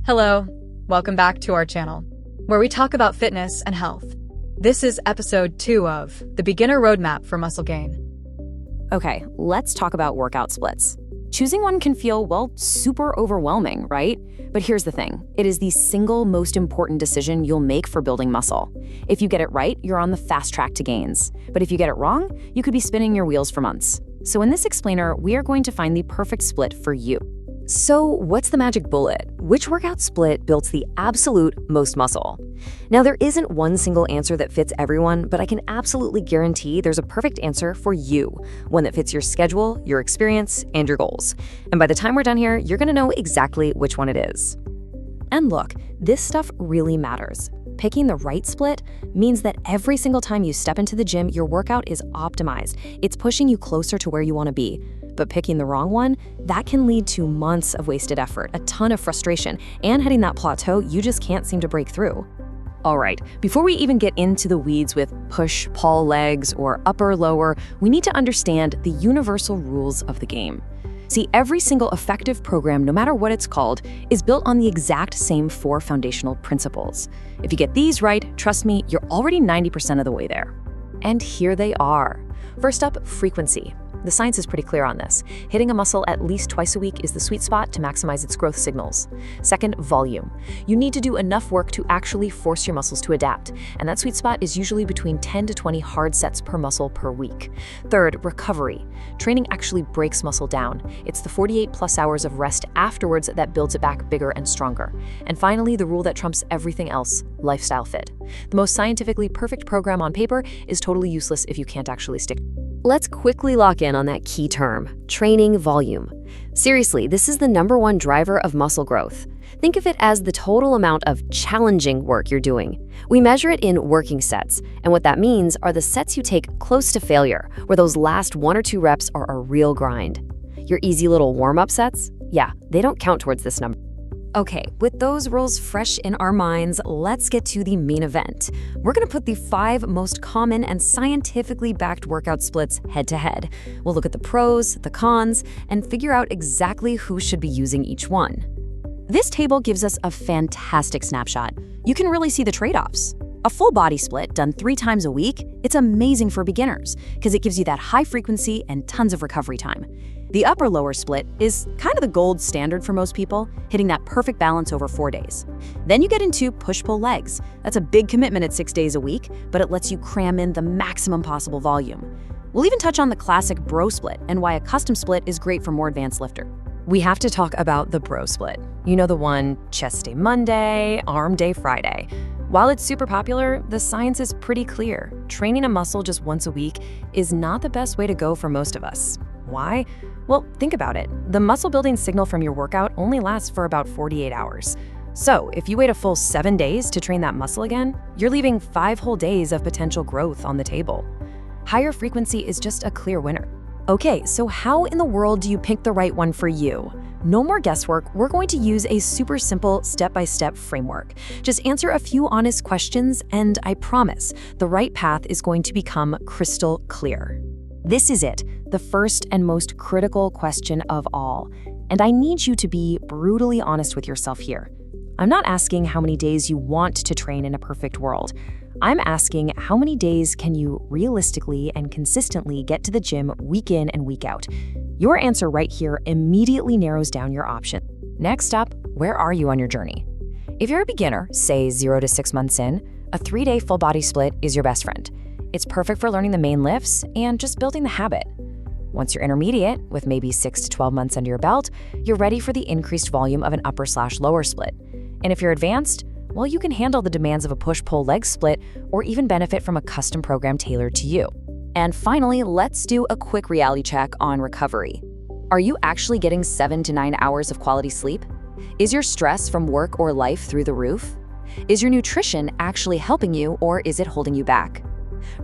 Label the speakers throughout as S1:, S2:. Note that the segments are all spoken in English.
S1: Hello, welcome back to our channel, where we talk about fitness and health. This is episode 2 of The Beginner Roadmap for Muscle Gain.
S2: Okay, let's talk about workout splits. Choosing one can feel, well, super overwhelming, right? But here's the thing. It is the single most important decision you'll make for building muscle. If you get it right, you're on the fast track to gains. But if you get it wrong, you could be spinning your wheels for months. So in this explainer, we are going to find the perfect split for you. So what's the magic bullet? Which workout split builds the absolute most muscle? Now, there isn't one single answer that fits everyone, but I can absolutely guarantee there's a perfect answer for you, one that fits your schedule, your experience, and your goals. And by the time we're done here, you're gonna know exactly which one it is. And look, this stuff really matters. Picking the right split means that every single time you step into the gym, your workout is optimized. It's pushing you closer to where you wanna be. But picking the wrong one, that can lead to months of wasted effort, a ton of frustration, and hitting that plateau you just can't seem to break through. All right, before we even get into the weeds with push, pull legs, or upper, lower, we need to understand the universal rules of the game. See, every single effective program, no matter what it's called, is built on the exact same 4 foundational principles. If you get these right, trust me, you're already 90% of the way there. And here they are. First up, frequency. The science is pretty clear on this. Hitting a muscle at least twice a week is the sweet spot to maximize its growth signals. Second, volume. You need to do enough work to actually force your muscles to adapt, and that sweet spot is usually between 10 to 20 hard sets per muscle per week. Third, recovery. Training actually breaks muscle down. It's the 48 plus hours of rest afterwards that builds it back bigger and stronger. And finally, the rule that trumps everything else, lifestyle fit. The most scientifically perfect program on paper is totally useless if you can't actually stick. Let's quickly lock in on that key term, training volume. Seriously, this is the #1 driver of muscle growth. Think of it as the total amount of challenging work you're doing. We measure it in working sets, and what that means are the sets you take close to failure, where those last 1 or 2 reps are a real grind. Your easy little warm-up sets? Yeah, they don't count towards this number. Okay, with those rules fresh in our minds, let's get to the main event. We're gonna put the 5 most common and scientifically backed workout splits head to head. We'll look at the pros, the cons, and figure out exactly who should be using each one. This table gives us a fantastic snapshot. You can really see the trade-offs. A full body split done 3 times a week, it's amazing for beginners because it gives you that high frequency and tons of recovery time. The upper-lower split is kind of the gold standard for most people, hitting that perfect balance over 4 days. Then you get into push-pull legs. That's a big commitment at 6 days a week, but it lets you cram in the maximum possible volume. We'll even touch on the classic bro split and why a custom split is great for more advanced lifter. We have to talk about the bro split. You know, the one chest day Monday, arm day Friday. While it's super popular, the science is pretty clear. Training a muscle just once a week is not the best way to go for most of us. Why? Well, think about it. The muscle building signal from your workout only lasts for about 48 hours. So if you wait a full 7 days to train that muscle again, you're leaving 5 whole days of potential growth on the table. Higher frequency is just a clear winner. Okay, so how in the world do you pick the right one for you? No more guesswork, we're going to use a super simple step-by-step framework. Just answer a few honest questions and I promise the right path is going to become crystal clear. This is it, the first and most critical question of all. And I need you to be brutally honest with yourself here. I'm not asking how many days you want to train in a perfect world. I'm asking how many days can you realistically and consistently get to the gym week in and week out? Your answer right here immediately narrows down your option. Next up, where are you on your journey? If you're a beginner, say 0 to 6 months in, a 3-day full body split is your best friend. It's perfect for learning the main lifts and just building the habit. Once you're intermediate, with maybe 6 to 12 months under your belt, you're ready for the increased volume of an upper/lower split. And if you're advanced, well, you can handle the demands of a push-pull leg split or even benefit from a custom program tailored to you. And finally, let's do a quick reality check on recovery. Are you actually getting 7 to 9 hours of quality sleep? Is your stress from work or life through the roof? Is your nutrition actually helping you or is it holding you back?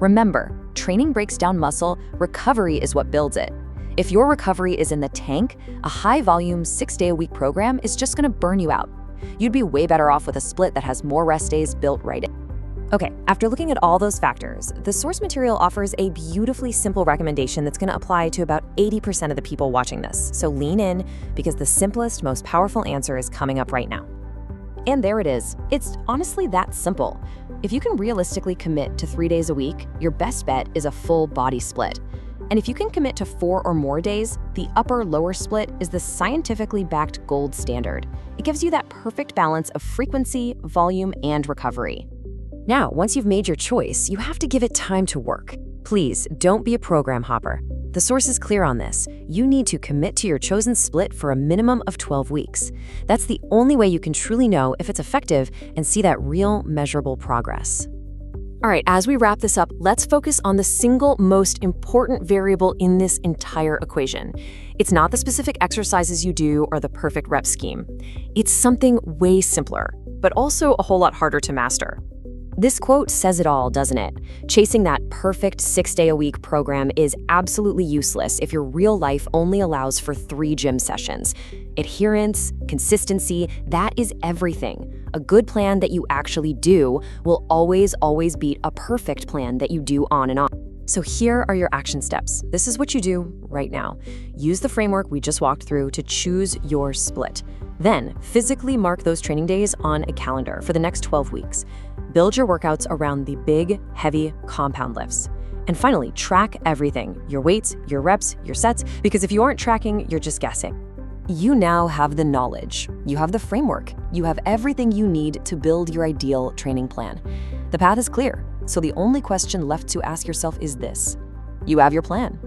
S2: Remember, training breaks down muscle, recovery is what builds it. If your recovery is in the tank, a high-volume 6-day-a-week program is just gonna burn you out. You'd be way better off with a split that has more rest days built right in. Okay, after looking at all those factors, the source material offers a beautifully simple recommendation that's gonna apply to about 80% of the people watching this. So lean in, because the simplest, most powerful answer is coming up right now. And there it is. It's honestly that simple. If you can realistically commit to 3 days a week, your best bet is a full body split. And if you can commit to 4 or more days, the upper-lower split is the scientifically backed gold standard. It gives you that perfect balance of frequency, volume, and recovery. Now, once you've made your choice, you have to give it time to work. Please, don't be a program hopper. The source is clear on this. You need to commit to your chosen split for a minimum of 12 weeks. That's the only way you can truly know if it's effective and see that real, measurable progress. All right, as we wrap this up, let's focus on the single most important variable in this entire equation. It's not the specific exercises you do or the perfect rep scheme. It's something way simpler, but also a whole lot harder to master. This quote says it all, doesn't it? Chasing that perfect 6-day-a-week program is absolutely useless if your real life only allows for 3 gym sessions. Adherence, consistency, that is everything. A good plan that you actually do will always beat a perfect plan that you do on and on. So here are your action steps. This is what you do right now. Use the framework we just walked through to choose your split. Then, physically mark those training days on a calendar for the next 12 weeks. Build your workouts around the big, heavy compound lifts. And finally, track everything, your weights, your reps, your sets, because if you aren't tracking, you're just guessing. You now have the knowledge, you have the framework, you have everything you need to build your ideal training plan. The path is clear, so the only question left to ask yourself is this. You have your plan.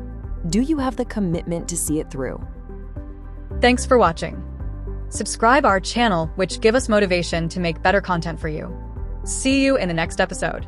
S2: Do you have the commitment to see it through?
S1: Thanks for watching. Subscribe our channel, which give us motivation to make better content for you. See you in the next episode.